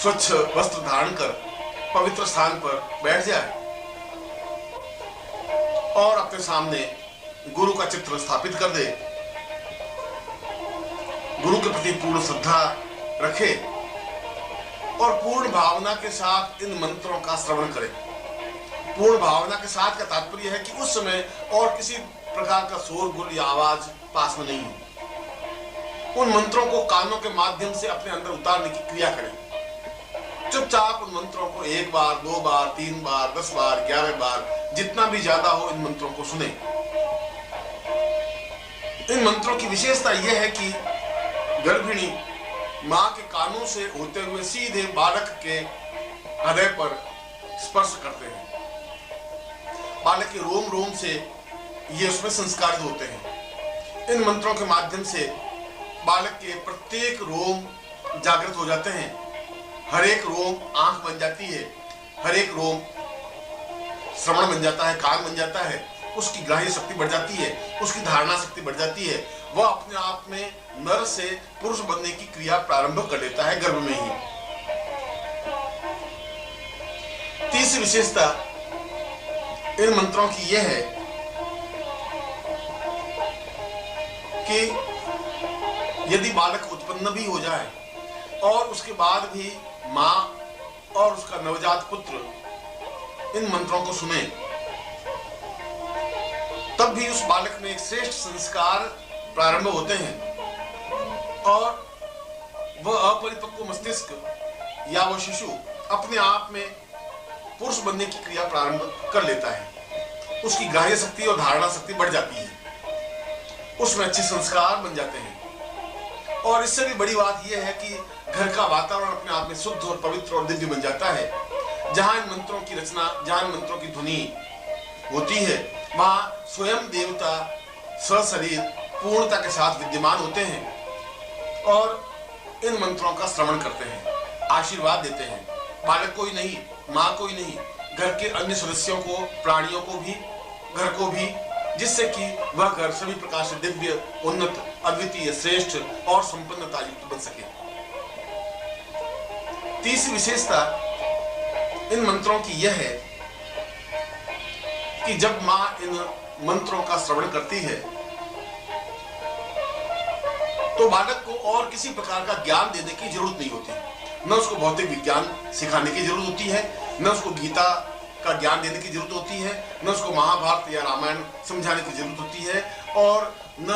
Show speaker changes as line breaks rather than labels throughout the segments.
स्वच्छ वस्त्र धारण कर पवित्र स्थान पर बैठ जाए और अपने सामने गुरु का चित्र स्थापित कर दे, गुरु के प्रति पूर्ण श्रद्धा रखे और पूर्ण भावना के साथ इन मंत्रों का श्रवण करे। पूर्ण भावना के साथ का तात्पर्य है कि उस समय और किसी प्रकार का शोरगुल या आवाज पास में नहीं हो। उन मंत्रों को कानों के माध्यम से अपने अंदर उतारने की क्रिया करें। चुपचाप उन मंत्रों को 1 बार, 2 बार, 3 बार, 10 बार, 11 बार, जितना भी ज्यादा हो इन मंत्रों को सुने। इन मंत्रों की विशेषता यह है कि गर्भिणी मां के कानों से होते हुए सीधे बालक के हृदय पर स्पर्श करते हैं। बालक के रोम रोम से ये उसमें संस्कारित होते हैं। इन मंत्रों के माध्यम से बालक के प्रत्येक रोम जागृत हो जाते हैं। हर एक रोम आंख बन जाती है, हर एक रोम श्रवण बन जाता है, कान बन जाता है, उसकी ग्राह्य शक्ति बढ़ जाती है, उसकी धारणा शक्ति बढ़ जाती है। वह अपने आप में नर से पुरुष बनने की क्रिया प्रारंभ कर लेता है गर्भ में ही। तीसरी विशेषता इन मंत्रों की यह है कि यदि बालक उत्पन्न भी हो जाए और उसके बाद भी मां और उसका नवजात पुत्र इन मंत्रों को सुने, तब भी उस बालक में एक श्रेष्ठ संस्कार प्रारंभ होते हैं और वह अपरिपक्व मस्तिष्क या वह शिशु अपने आप में पुरुष बनने की क्रिया प्रारंभ कर लेता है। उसकी ग्राह्य शक्ति और धारणा शक्ति बढ़ जाती है, उसमें अच्छे संस्कार बन जाते हैं। और इससे भी बड़ी बात यह है कि घर का वातावरण अपने आप में शुद्ध और पवित्र और दिव्य बन जाता है। जहां इन मंत्रों की रचना, जहां इन मंत्रों की ध्वनि होती है, वहां स्वयं देवता सशरीर पूर्णता के साथ विद्यमान होते हैं और इन मंत्रों का श्रवण करते हैं, आशीर्वाद देते हैं। बालक को ही नहीं, मां को ही नहीं, घर के अन्य सदस्यों को, प्राणियों को भी, घर को भी, जिससे कि वह घर सभी प्रकार से दिव्य, उन्नत, अद्वितीय, श्रेष्ठ और संपन्नता युक्त बन सके। तीसरी विशेषता इन मंत्रों की यह है कि जब मां इन मंत्रों का श्रवण करती है तो बालक को और किसी प्रकार का ज्ञान देने की जरूरत नहीं होती। न उसको भौतिक विज्ञान सिखाने की जरूरत होती है, न उसको गीता का ज्ञान देने की जरूरत होती है, न उसको महाभारत या रामायण समझाने की जरूरत होती है और न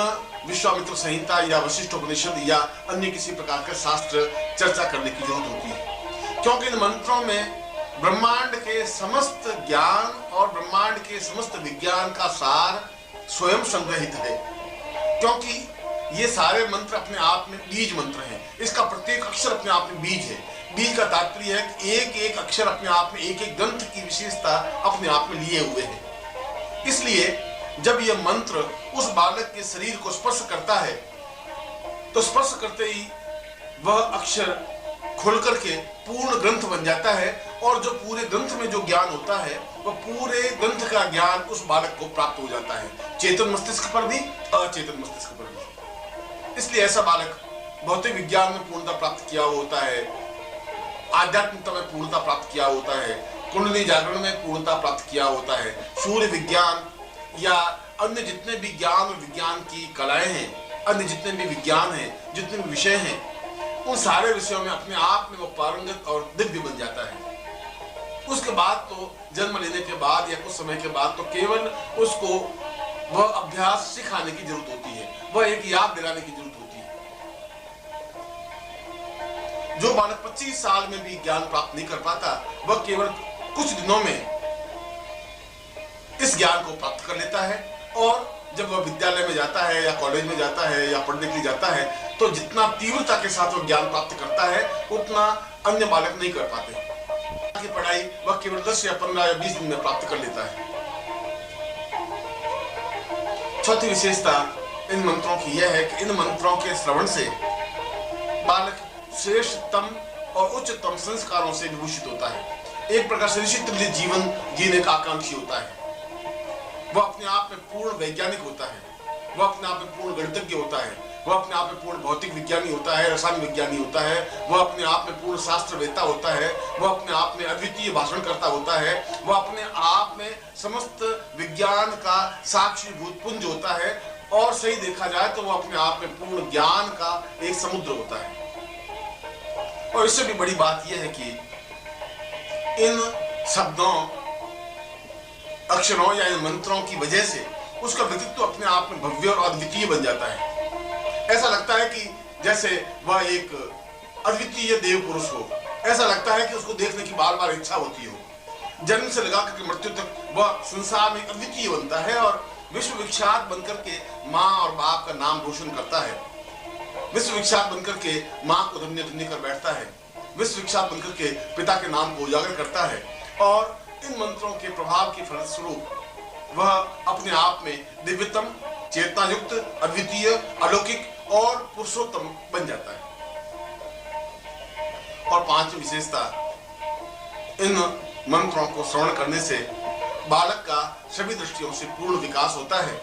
विश्वामित्र संहिता या वशिष्ठ उपनिषद या अन्य किसी प्रकार का शास्त्र चर्चा करने की जरूरत होती है। क्योंकि इन मंत्रों में ब्रह्मांड के समस्त ज्ञान और ब्रह्मांड के समस्त विज्ञान का सार स्वयं संग्रहित है। क्योंकि ये सारे मंत्र अपने आप में बीज मंत्र हैं। इसका प्रत्येक अक्षर अपने आप में बीज है। बीज का तात्पर्य है कि एक एक अक्षर अपने आप में एक एक ग्रंथ की विशेषता अपने आप में लिए हुए है। इसलिए जब यह मंत्र उस बालक के शरीर को स्पर्श करता है तो स्पर्श करते ही वह अक्षर खुल करके पूर्ण ग्रंथ बन जाता है और जो पूरे ग्रंथ में जो ज्ञान होता है वह पूरे ग्रंथ का ज्ञान उस बालक को प्राप्त हो जाता है, चेतन मस्तिष्क पर भी, अचेतन मस्तिष्क पर भी। इसलिए ऐसा बालक भौतिक विज्ञान में पूर्णता प्राप्त किया होता है, आध्यात्मिकता में पूर्णता प्राप्त किया होता है, कुंडली जागरण में पूर्णता प्राप्त किया होता है, सूर्य विज्ञान या अन्य जितने भी ज्ञान और विज्ञान की कलाएं हैं, अन्य जितने भी विज्ञान हैं, जितने भी विषय हैं, उन सारे विषयों में अपने आप में वो पारंगत और दिव्य बन जाता है। उसके बाद तो जन्म लेने के बाद या कुछ समय के बाद तो केवल उसको वह अभ्यास सिखाने की जरूरत होती है, वह एक याद दिलाने की जरूरत होती है। जो बालक 25 साल में भी ज्ञान प्राप्त नहीं कर पाता, वह केवल कुछ दिनों में इस ज्ञान को प्राप्त कर लेता है और जब वह विद्यालय में जाता है या कॉलेज में जाता है या पढ़ने के लिए जाता है तो जितना तीव्रता के साथ वह ज्ञान प्राप्त करता है उतना अन्य बालक नहीं कर पाते। की पढ़ाई वह केवल 10 या 15 या 20 दिन में प्राप्त कर लेता है। चौथी विशेषता इन मंत्रों की यह है कि इन मंत्रों के श्रवण से बालक श्रेष्ठतम और उच्चतम संस्कारों से विभूषित होता है। एक प्रकार से ऋषि तुल्य जीवन जीने का आकांक्षी होता है। वह अपने आप में पूर्ण वैज्ञानिक होता है, वह अपने आप में पूर्ण गणितज्ञ होता है, वह अपने आप में पूर्ण भौतिक विज्ञानी होता है, रसायन विज्ञानी होता है, वह अपने आप में पूर्ण शास्त्रवेत्ता होता है, वह अपने आप में अद्वितीय भाषणकर्ता होता है, वह अपने आप में समस्त विज्ञान का साक्षीभूत पुंज होता है, और सही देखा जाए तो वह अपने आप में पूर्ण ज्ञान का एक समुद्र होता है। और इससे भी बड़ी बात यह है कि इन शब्दों, अक्षरों या इन मंत्रों की वजह से उसका व्यक्तित्व अपने आप में भव्य और अद्वितीय बन जाता है। ऐसा लगता है कि जैसे वह एक अद्वितीय देव पुरुष हो, ऐसा लगता है कि उसको देखने की बार बार इच्छा होती हो। जन्म से लगा करके मृत्यु तक वह संसार में अद्वितीय बनता है और विश्व विख्यात बनकर के माँ और बाप का नाम रोशन करता है, विश्व विख्यात बनकर के माँ को धन्य धन्य कर बैठता है, विश्व विख्यात बनकर के पिता के नाम को उजागर करता है, और इन मंत्रों के प्रभाव के फलस्वरूप वह अपने आप में दिव्यतम, चेतना युक्त, अद्वितीय, अलौकिक और पुरुषोत्तम बन जाता है। और पांचवी विशेषता, इन मंत्रों को श्रवण करने से बालक का सभी दृष्टियों से पूर्ण विकास होता है।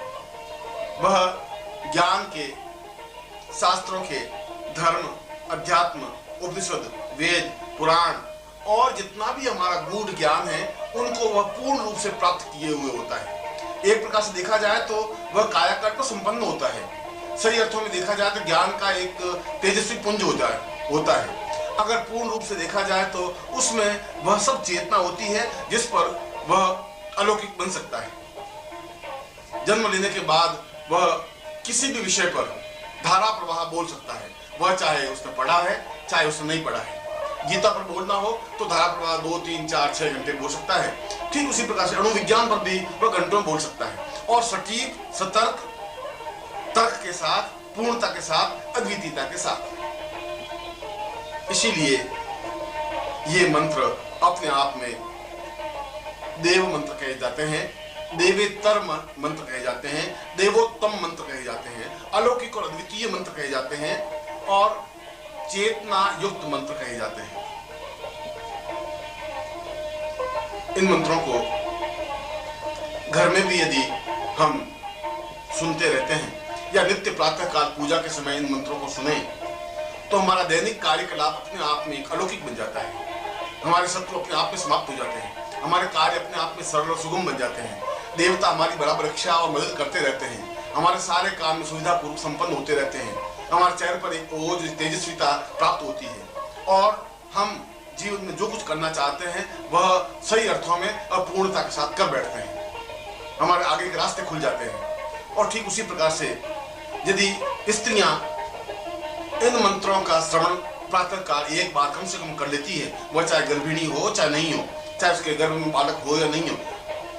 वह ज्ञान के, शास्त्रों के, धर्म, अध्यात्म, उपनिषद, वेद, पुराण और जितना भी हमारा गूढ़ ज्ञान है उनको वह पूर्ण रूप से प्राप्त किए हुए होता है। एक प्रकार से देखा जाए तो वह कायाकल्प पर संपन्न होता है। सही अर्थों में देखा जाए तो ज्ञान का एक तेजस्वी पुंज होता है। अगर पूर्ण रूप से देखा जाए तो उसमें वह सब चेतना होती है जिस पर वह अलौकिक बन सकता है। जन्म लेने के बाद वह किसी भी विषय पर धारा प्रवाह बोल सकता है, वह चाहे उसने पढ़ा है चाहे उसने नहीं पढ़ा है। गीता पर बोलना हो तो धारा प्रवाह 2, 3, 4, 6 घंटे बोल सकता है। ठीक उसी प्रकार से अणुविज्ञान पर भी वह घंटों बोल सकता है, और सटीक, सतर्क, तर्क के साथ, पूर्णता के साथ, अद्वितीयता के साथ। इसीलिए ये मंत्र अपने आप में देव मंत्र कहे जाते हैं, देवेतर मंत्र कहे जाते हैं, देवोत्तम मंत्र कहे जाते हैं, अलौकिक और अद्वितीय मंत्र कहे जाते हैं, और चेतना युक्त मंत्र कहे जाते हैं। इन मंत्रों को घर में भी यदि हम सुनते रहते हैं या नित्य प्रातः काल पूजा के समय इन मंत्रों को सुने तो हमारा दैनिक कार्यकलाप अपने आप में एक अलौकिक बन जाता है। हमारे शत्रु अपने आप में समाप्त हो जाते हैं, हमारे कार्य अपने आप में सरल और सुगम बन जाते हैं, देवता हमारी बराबर रक्षा और मदद करते रहते हैं, हमारे सारे काम में सुविधापूर्वक संपन्न होते रहते हैं, हमारे चेहरे पर एक ओज, तेजस्विता प्राप्त होती है, और हम जीवन में जो कुछ करना चाहते हैं वह सही अर्थों में अपूर्णता के साथ कर बैठते हैं, हमारे आगे के रास्ते खुल जाते हैं। और ठीक उसी प्रकार से यदि स्त्रियां इन मंत्रों का श्रवण प्रातः काल एक बार कम से कम कर लेती है, वह चाहे गर्भिणी हो चाहे नहीं हो, चाहे उसके गर्भ में बालक हो या नहीं हो,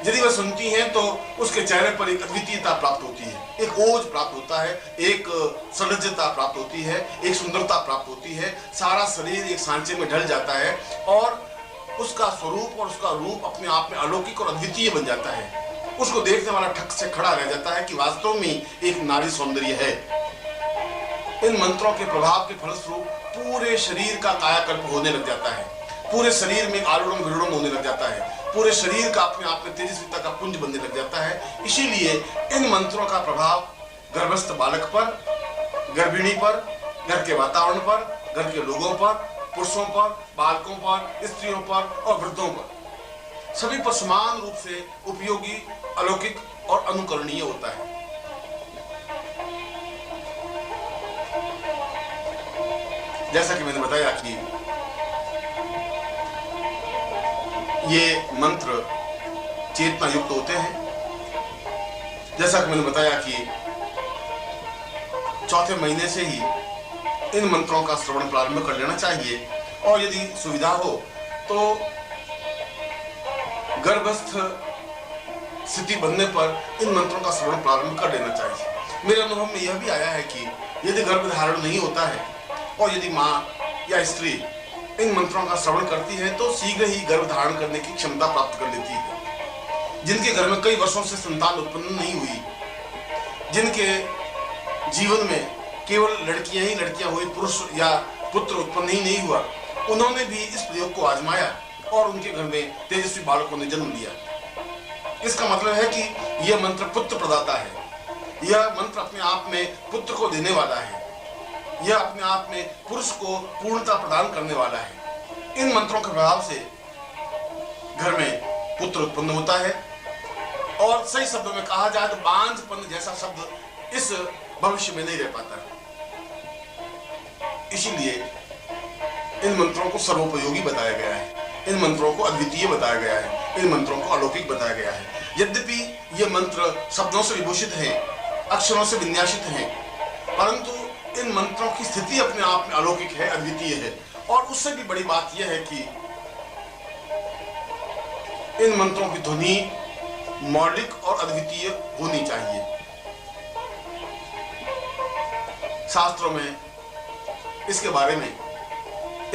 यदि वह सुनती हैं तो उसके चेहरे पर एक अद्वितीयता प्राप्त होती है, एक ओज प्राप्त होता है, एक सलज्जता प्राप्त होती है, एक सुंदरता प्राप्त होती है, सारा शरीर एक सांचे में ढल जाता है और उसका स्वरूप और उसका रूप अपने आप में अलौकिक और अद्वितीय बन जाता है। उसको देखने वाला ठक से खड़ा रह जाता है कि वास्तव में एक नारी सौंदर्य है। इन मंत्रों के प्रभाव के फलस्वरूप पूरे शरीर का कायाकल्प होने लग जाता है, पूरे शरीर में आलोड़न विलोड़न होने लग जाता है, पूरे शरीर का अपने आप में तेजस्विता का पुंज बनने लग जाता है। इसीलिए इन मंत्रों का प्रभाव गर्भस्थ बालक पर, गर्भिणी पर, घर के वातावरण पर, घर के लोगों पर, पुरुषों पर, बालकों पर, स्त्रियों पर और वृद्धों पर, सभी पर समान रूप से उपयोगी, अलौकिक और अनुकरणीय होता है। जैसा कि मैंने बताया कि ये मंत्र चेतना युक्त होते हैं। जैसा कि मैंने बताया कि चौथे महीने से ही इन मंत्रों का श्रवण प्रारंभ कर लेना चाहिए, और यदि सुविधा हो तो गर्भस्थ स्थिति बनने पर इन मंत्रों का श्रवण प्रारंभ कर लेना चाहिए। मेरे अनुभव में यह भी आया है कि यदि गर्भ धारण नहीं होता है और यदि माँ या स्त्री इन मंत्रों का श्रवण करती है तो शीघ्र ही गर्भ धारण करने की क्षमता प्राप्त कर लेती है। जिनके घर में कई वर्षों से संतान उत्पन्न नहीं हुई, जिनके जीवन में केवल लड़कियां ही लड़कियां हुई, पुरुष या पुत्र उत्पन्न ही नहीं हुआ, उन्होंने भी इस प्रयोग को आजमाया और उनके घर में तेजस्वी बालकों ने जन्म लिया। इसका मतलब है कि यह मंत्र पुत्र प्रदाता है। यह मंत्र अपने आप में पुत्र को देने वाला है। यह अपने आप में पुरुष को पूर्णता प्रदान करने वाला है। इन मंत्रों के प्रभाव से घर में पुत्र उत्पन्न होता है। और सही शब्दों में कहा जाए तो बांझपन जैसा शब्द इस भविष्य में नहीं रह पाता। इसीलिए इन मंत्रों को सर्वोपयोगी बताया गया है, इन मंत्रों को अद्वितीय बताया गया है, इन मंत्रों को अलौकिक बताया गया है। यद्यपि ये मंत्र शब्दों से विभूषित हैं, अक्षरों से विन्यासित हैं, परंतु इन मंत्रों की स्थिति अपने आप में अलौकिक है, अद्वितीय है। और उससे भी बड़ी बात यह है कि इन मंत्रों की ध्वनि मौलिक और अद्वितीय होनी चाहिए। शास्त्रों में इसके बारे में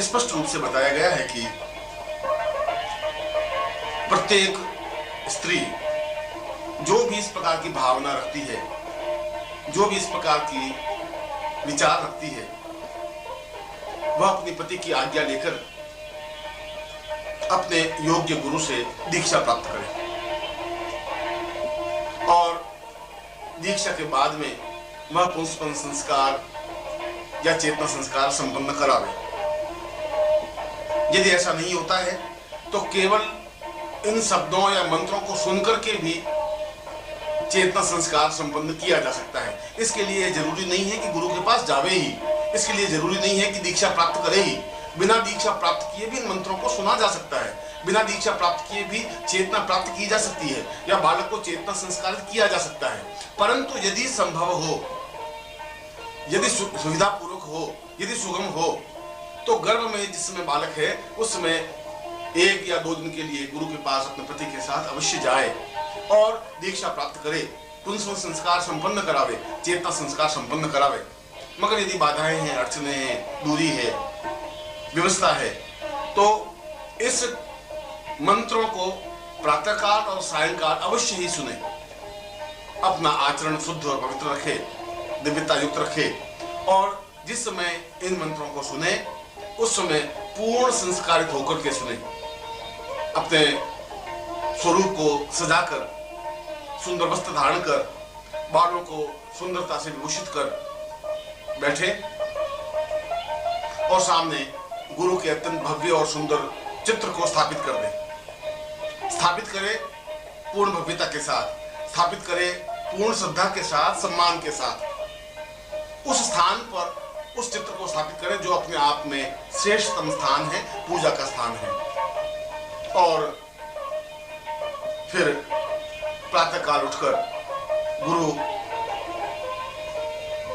स्पष्ट रूप से बताया गया है कि प्रत्येक स्त्री जो भी इस प्रकार की भावना रखती है, जो भी इस प्रकार की विचार रखती है, वह अपने पति की आज्ञा लेकर अपने योग्य गुरु से दीक्षा प्राप्त करे और दीक्षा के बाद में वह पुंसपन संस्कार या चेतना संस्कार संपन्न करावे। यदि ऐसा नहीं होता है तो केवल इन शब्दों या मंत्रों को सुनकर के भी चेतना संस्कार संपन्न किया जा सकता है। इसके लिए जरूरी नहीं है कि गुरु के पास जावे ही, इसके लिए जरूरी नहीं है कि दीक्षा प्राप्त करे ही। बिना दीक्षा प्राप्त किए भी इन मंत्रों को सुना जा सकता है, बिना दीक्षा प्राप्त किए भी चेतना प्राप्त की जा सकती है या बालक को चेतना संस्कारित किया जा सकता है। परंतु यदि संभव हो, यदि सुविधा पूर्वक हो, यदि सुगम हो, तो गर्भ में जिस समय बालक है उस समय 1 या 2 दिन के लिए गुरु के पास अपने पति के साथ अवश्य जाए और दीक्षा प्राप्त करे, पुंसवन संस्कार संपन्न करावे, चेतना संस्कार संपन्न करावे। मगर यदि बाधाएं हैं, अड़चने हैं, दूरी है, व्यवस्था है, तो इस मंत्रों को प्रातःकाल और सायंकाल अवश्य ही सुने। अपना आचरण शुद्ध और पवित्र रखे, दिव्यता युक्त रखे और जिस समय इन मंत्रों को सुने उस समय पूर्ण संस्कारित होकर के सुने। अपने स्वरूप को सजाकर, सुंदर वस्त्र धारण कर, बालों को सुंदरता से विभूषित कर बैठे और सामने गुरु के अत्यंत भव्य और सुंदर चित्र को स्थापित कर दे। स्थापित करे पूर्ण भव्यता के साथ, स्थापित करे पूर्ण श्रद्धा के साथ, सम्मान के साथ। उस स्थान पर उस चित्र को स्थापित करें जो अपने आप में श्रेष्ठतम स्थान है, पूजा का स्थान है। और फिर प्रातःकाल उठकर गुरु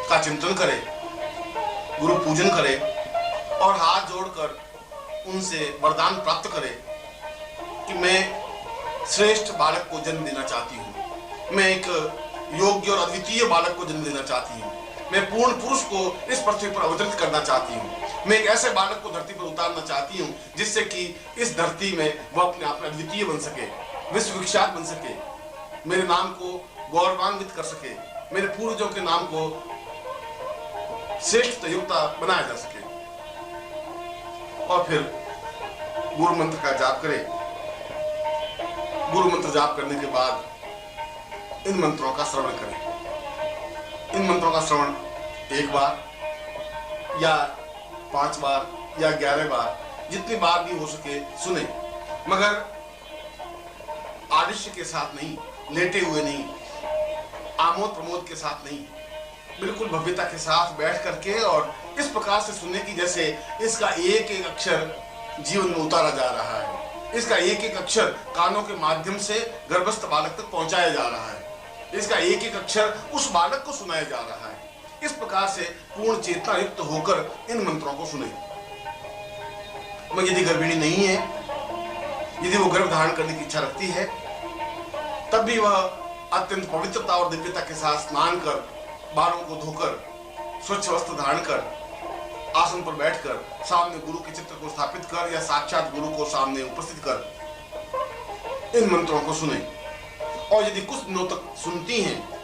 का चिंतन करे, गुरु पूजन करे और हाथ जोड़कर उनसे वरदान प्राप्त करे कि मैं श्रेष्ठ बालक को जन्म देना चाहती हूँ, मैं एक योग्य और अद्वितीय बालक को जन्म देना चाहती हूँ, मैं पूर्ण पुरुष को इस पृथ्वी पर अवतरित करना चाहती हूँ, मैं एक ऐसे बालक को धरती पर उतारना चाहती हूँ जिससे कि इस धरती में वह अपने आप में अद्वितीय बन सके, विश्व विख्यात बन सके, मेरे नाम को गौरवान्वित कर सके, मेरे पूर्वजों के नाम को श्रेष्ठ युक्त बनाया जा सके। और फिर गुरु मंत्र का जाप करे। गुरु मंत्र जाप करने के बाद इन मंत्रों का श्रवण करें। इन मंत्रों का श्रवण 1 बार या 5 बार या 11 बार, जितनी बार भी हो सके सुने, मगर आलस्य के साथ नहीं, लेटे हुए नहीं, आमोद प्रमोद के साथ नहीं, बिल्कुल भव्यता के साथ बैठ करके और इस प्रकार से सुनने की जैसे इसका एक एक अक्षर जीवन में उतारा जा रहा है, इसका एक एक अक्षर कानों के माध्यम से गर्भस्थ बालक तक पहुंचाया जा रहा है, इसका एक एक अक्षर उस बालक को सुनाया जा रहा है। इस प्रकार से पूर्ण चेतना युक्त होकर इन मंत्रों को सुने। मगर यदि गर्भिणी नहीं है, यदि वो गर्भ धारण करने की इच्छा रखती है, तब भी वह अत्यंत पवित्रता और दिव्यता के साथ स्नान कर, बालों को धोकर, स्वच्छ वस्त्र धारण कर, आसन पर बैठकर सामने गुरु के चित्र को स्थापित कर या साक्षात गुरु को सामने उपस्थित कर इन मंत्रों को सुने। और यदि कुछ दिनों तक सुनती हैं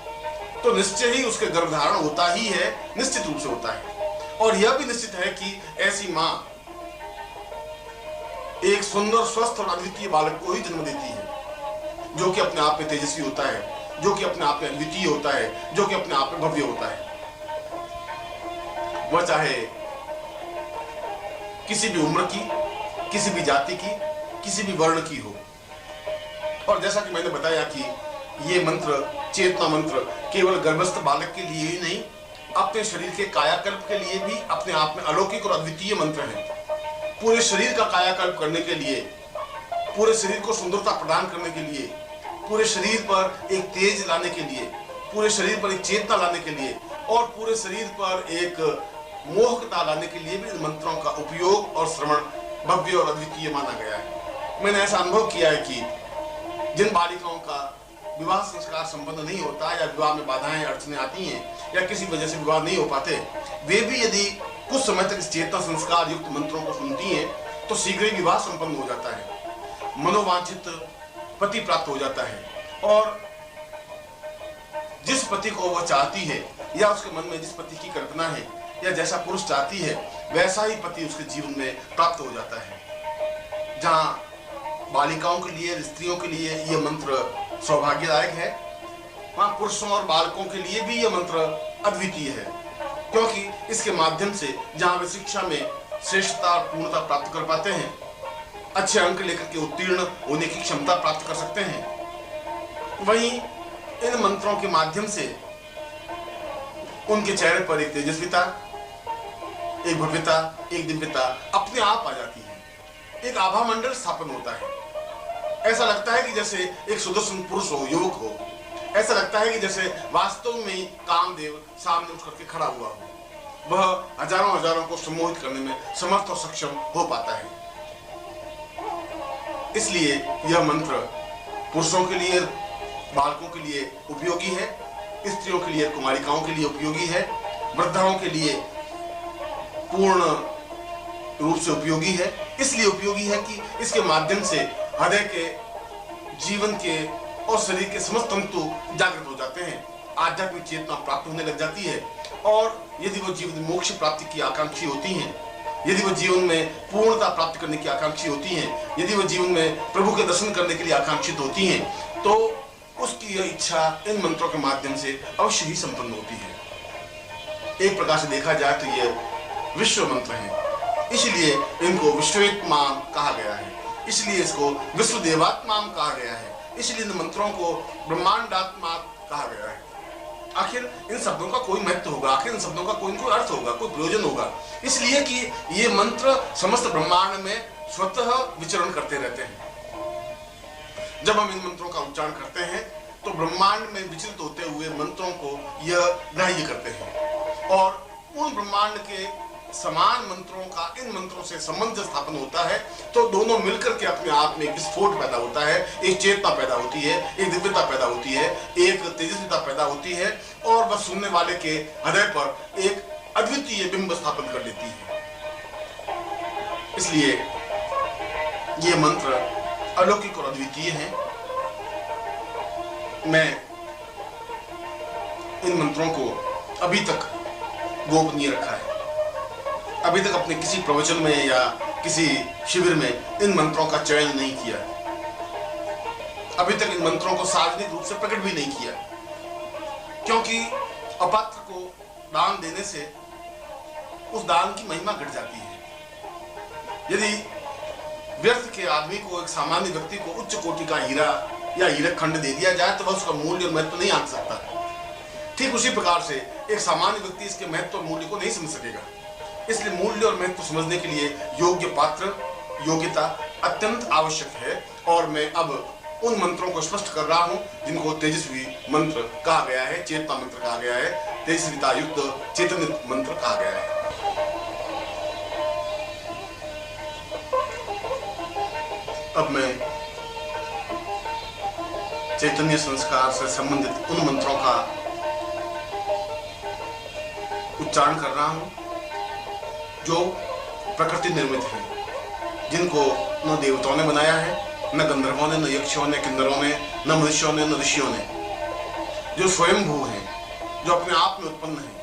तो निश्चय ही उसके गर्भधारण होता ही है, निश्चित रूप से होता है। और यह भी निश्चित है कि ऐसी मां एक सुंदर, स्वस्थ और अद्वितीय बालक को ही जन्म देती है, जो कि अपने आप में तेजस्वी होता है, जो कि अपने आप में अद्वितीय होता है, जो कि अपने आप में भव्य होता है। वह चाहे किसी भी उम्र की, किसी भी जाति की, किसी भी वर्ण की हो। और जैसा कि मैंने बताया कि ये मंत्र, चेतना मंत्र, केवल गर्भस्थ बालक के लिए ही नहीं, अपने शरीर के कायाकल्प के लिए भी अपने आप में अलौकिक और अद्वितीय मंत्र है। पूरे शरीर का कायाकल्प करने के लिए, पूरे शरीर को सुंदरता प्रदान करने के लिए, पूरे शरीर पर एक तेज लाने के लिए, पूरे शरीर पर एक चेतना लाने के लिए और पूरे शरीर पर एक मोहकता लाने के लिए भी इन मंत्रों का उपयोग और श्रवण भव्य और अद्वितीय माना गया है। मैंने ऐसा अनुभव किया है कि जिन बालिकाओं का विवाह संस्कार संपन्न नहीं होता या विवाह में बाधाएं अड़चने आती हैं या किसी वजह से विवाह नहीं हो पाते, वे भी यदि कुछ समय तक इस चेतना संस्कार युक्त मंत्रों को सुनती हैं तो शीघ्र ही विवाह संपन्न हो जाता है, मनोवांछित पति प्राप्त हो जाता है और जिस पति को वह चाहती है या उसके मन में जिस पति की कल्पना है या जैसा पुरुष चाहती है वैसा ही पति उसके जीवन में प्राप्त हो जाता है। जहाँ बालिकाओं के लिए, स्त्रियों के लिए यह मंत्र सौभाग्यदायक है, वहाँ पुरुषों और बालकों के लिए भी यह मंत्र अद्वितीय है, क्योंकि इसके माध्यम से जहाँ वे शिक्षा में श्रेष्ठता और पूर्णता प्राप्त कर पाते हैं, अच्छे अंक लेकर के उत्तीर्ण होने की क्षमता प्राप्त कर सकते हैं, वहीं इन मंत्रों के माध्यम से उनके चेहरे पर एक तेजस्विता, एक भव्यता, एक दिव्यता अपने आप आ जाती है। एक आभा मंडल स्थापन होता है। ऐसा लगता है कि जैसे एक सुदर्शन पुरुष हो, युवक हो। ऐसा लगता है कि जैसे वास्तव में कामदेव सामने उठ करके खड़ा हुआ हो। वह हजारों हजारों को सम्मोहित करने में समर्थ और सक्षम हो पाता है। इसलिए यह मंत्र पुरुषों के लिए, बालकों के लिए उपयोगी है, स्त्रियों के लिए, कुमारिकाओं के लिए उपयोगी है, वृद्धाओं के लिए पूर्ण रूप से उपयोगी है। इसलिए उपयोगी है कि इसके माध्यम से हृदय के, जीवन के और शरीर के समस्त तंतु जागृत हो जाते हैं, आध्यात्मिक चेतना प्राप्त होने लग जाती है और यदि वो जीवन मोक्ष प्राप्ति की आकांक्षी होती हैं, यदि वो जीवन में पूर्णता प्राप्त करने की आकांक्षी होती हैं, यदि वो जीवन में प्रभु के दर्शन करने के लिए आकांक्षित होती हैं, तो उसकी यह इच्छा इन मंत्रों के माध्यम से अवश्य ही संपन्न होती है। एक प्रकार से देखा जाए तो ये विश्व मंत्र है, इसलिए इनको विश्वेत्मा कहा गया है, इसलिए इसको विश्व देवात्मा कहा गया है, इसलिए इन मंत्रों को ब्रह्मांडात्मा कहा गया है। आखिर इन शब्दों का कोई महत्व होगा, आखिर इन शब्दों का कोई अर्थ होगा, कोई प्रयोजन होगा, इसलिए कि ये मंत्र समस्त ब्रह्मांड में स्वतः विचरण करते रहते हैं। जब हम इन मंत्रों का उच्चारण करते हैं तो ब्रह्मांड में विचलित होते हुए मंत्रों को यह ग्राह्य करते हैं और उन ब्रह्मांड के समान मंत्रों का इन मंत्रों से संबंध स्थापन होता है, तो दोनों मिलकर के अपने आप में एक विस्फोट पैदा होता है, एक चेतना पैदा होती है, एक दिव्यता पैदा होती है, एक तेजस्विता पैदा होती है और वह सुनने वाले के हृदय पर एक अद्वितीय बिंब स्थापन कर लेती है। इसलिए ये मंत्र अलौकिक और अद्वितीय है। मैं इन मंत्रों को अभी तक गोपनीय रखा है। अभी तक अपने किसी प्रवचन में या किसी शिविर में इन मंत्रों का चयन नहीं किया। अभी तक इन मंत्रों को सार्वजनिक रूप से प्रकट भी नहीं किया, क्योंकि अपात्र को दान देने से उस दान की महिमा घट जाती है। यदि व्यर्थ के आदमी को, एक सामान्य व्यक्ति को उच्च कोटि का हीरा या हीरक खंड दे दिया जाए तो वह उसका मूल्य और महत्व नहीं आंक सकता। ठीक उसी प्रकार से एक सामान्य व्यक्ति इसके महत्व और मूल्य को नहीं समझ सकेगा। इसलिए मूल्य और महत्व समझने के लिए योग्य पात्र, योग्यता अत्यंत आवश्यक है और मैं अब उन मंत्रों को स्पष्ट कर रहा हूं जिनको तेजस्वी मंत्र कहा गया है, चेतना मंत्र कहा गया है, तेजस्विता युक्त चेतनित मंत्र कहा गया है। अब मैं चैतन्य संस्कार से संबंधित उन मंत्रों का उच्चारण कर रहा हूं जो प्रकृति निर्मित है, जिनको न देवताओं ने बनाया है, न गंधर्वों ने, न यक्षों ने, किन्नरों ने, न मनुष्यों ने, न ऋषियों ने, जो स्वयंभू हैं, जो अपने आप में उत्पन्न हैं,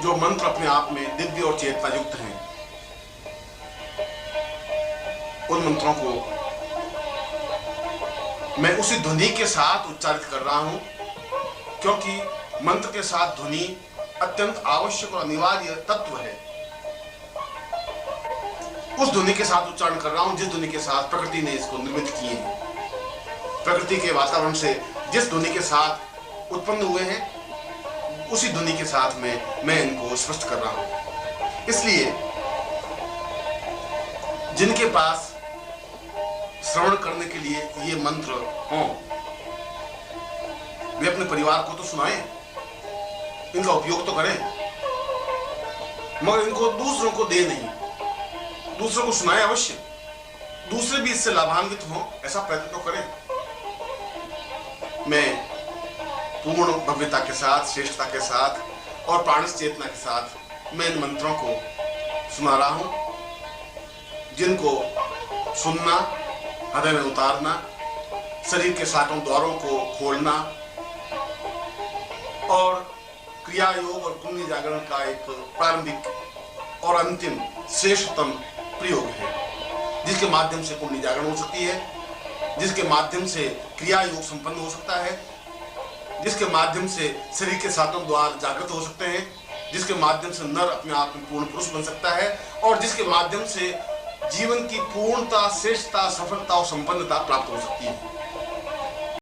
जो मंत्र अपने आप में दिव्य और चेतना युक्त हैं। उन मंत्रों को मैं उसी ध्वनि के साथ उच्चारित कर रहा हूं, क्योंकि मंत्र के साथ ध्वनि अत्यंत आवश्यक और अनिवार्य तत्व है। उस ध्वनि के साथ उच्चारण कर रहा हूं जिस ध्वनि के साथ प्रकृति ने इसको निर्मित किए हैं। प्रकृति के वातावरण से जिस ध्वनि के साथ उत्पन्न हुए हैं, उसी ध्वनि के साथ मैं इनको स्पष्ट कर रहा हूं। इसलिए जिनके पास श्रवण करने के लिए ये मंत्र हों, वे अपने परिवार को तो सुनाएं, इनका उपयोग तो करें, मगर इनको दूसरों को दे नहीं। दूसरों को सुनाएं अवश्य, दूसरे भी इससे लाभान्वित हों, ऐसा प्रयत्न तो करें। मैं पूर्ण भव्यता के साथ, श्रेष्ठता के साथ और प्राणिक चेतना के साथ मैं इन मंत्रों को सुना रहा हूं, जिनको सुनना, हृदय में उतारना, शरीर के सातों द्वारों को खोलना और क्रिया योग और पुण्य जागरण का एक प्रारंभिक और अंतिम श्रेष्ठतम प्रयोग है, जिसके माध्यम से पुण्य जागरण हो सकती है, जिसके माध्यम से क्रिया योग संपन्न हो सकता है, जिसके माध्यम से शरीर के सातों द्वार जागृत हो सकते हैं, जिसके माध्यम से नर अपने आप में पूर्ण पुरुष बन सकता है और जिसके माध्यम से जीवन की पूर्णता, श्रेष्ठता, सफलता और संपन्नता प्राप्त हो सकती है।